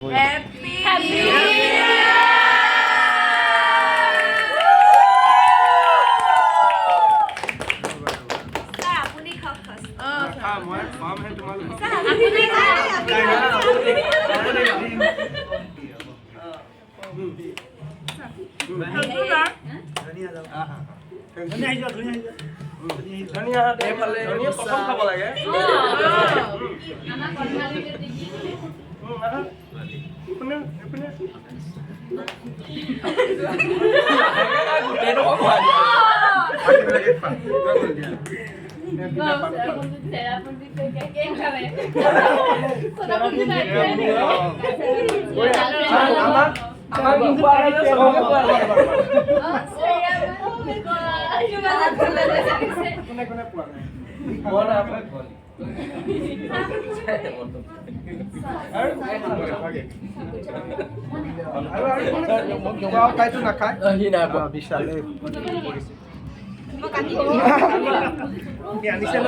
Happy New Year! Sir, আপুনি খাওক first. মই খোৱামহে তোমালোকক Sir, আপুনি ধনিয়া এইফালে ধনিয়া প্ৰথম খাব লাগে এইপিনে এইপিনে গোটেইটো খোৱা বাকীবিলাকে আনিছে ন